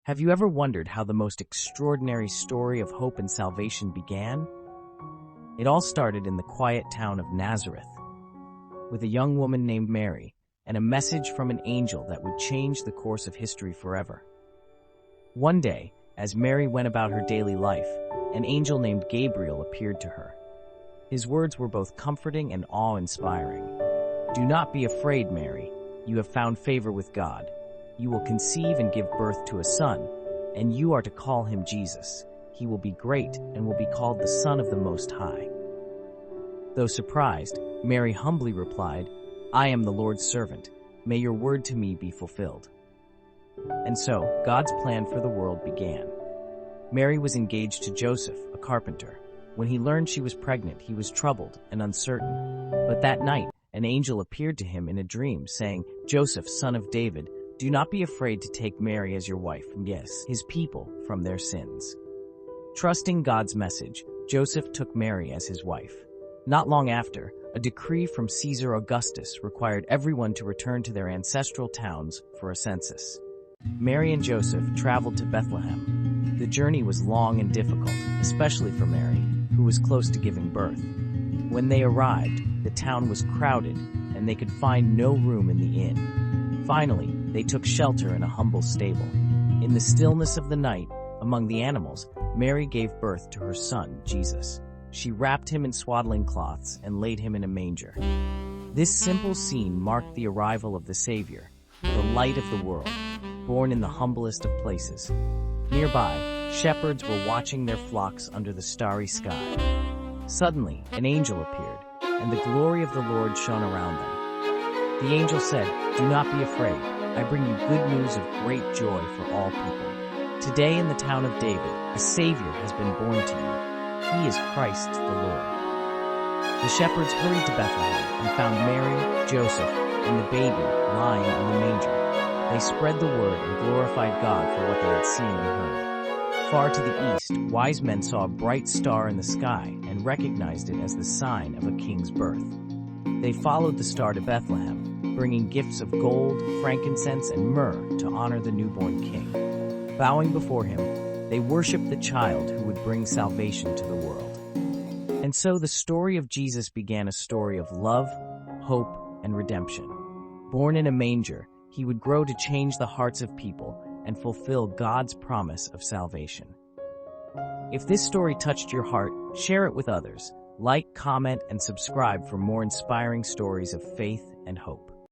Have you ever wondered how the most extraordinary story of hope and salvation began? It all started in the quiet town of Nazareth, with a young woman named Mary, and a message from an angel that would change the course of history forever. One day, as Mary went about her daily life, an angel named Gabriel appeared to her. His words were both comforting and awe-inspiring. "Do not be afraid, Mary. You have found favor with God. You will conceive and give birth to a son, and you are to call him Jesus. He will be great and will be called the Son of the Most High." Though surprised, Mary humbly replied, "I am the Lord's servant. May your word to me be fulfilled." And so, God's plan for the world began. Mary was engaged to Joseph, a carpenter. When he learned she was pregnant, he was troubled and uncertain. But that night, an angel appeared to him in a dream, saying, "Joseph, son of David, do not be afraid to take Mary as your wife, yes, his people, from their sins." Trusting God's message, Joseph took Mary as his wife. Not long after, a decree from Caesar Augustus required everyone to return to their ancestral towns for a census. Mary and Joseph traveled to Bethlehem. The journey was long and difficult, especially for Mary, who was close to giving birth. When they arrived, the town was crowded, and they could find no room in the inn. Finally, they took shelter in a humble stable. In the stillness of the night, among the animals, Mary gave birth to her son, Jesus. She wrapped him in swaddling cloths and laid him in a manger. This simple scene marked the arrival of the Savior, the light of the world, born in the humblest of places. Nearby, shepherds were watching their flocks under the starry sky. Suddenly, an angel appeared, and the glory of the Lord shone around them. The angel said, "Do not be afraid. I bring you good news of great joy for all people. Today in the town of David, a Savior has been born to you. He is Christ the Lord." The shepherds hurried to Bethlehem and found Mary, Joseph, and the baby lying in the manger. They spread the word and glorified God for what they had seen and heard. Far to the east, wise men saw a bright star in the sky and recognized it as the sign of a king's birth. They followed the star to Bethlehem, bringing gifts of gold, frankincense, and myrrh to honor the newborn king. Bowing before him, they worshiped the child who would bring salvation to the world. And so the story of Jesus began, a story of love, hope, and redemption. Born in a manger, he would grow to change the hearts of people and fulfill God's promise of salvation. If this story touched your heart, share it with others. Like, comment, and subscribe for more inspiring stories of faith and hope.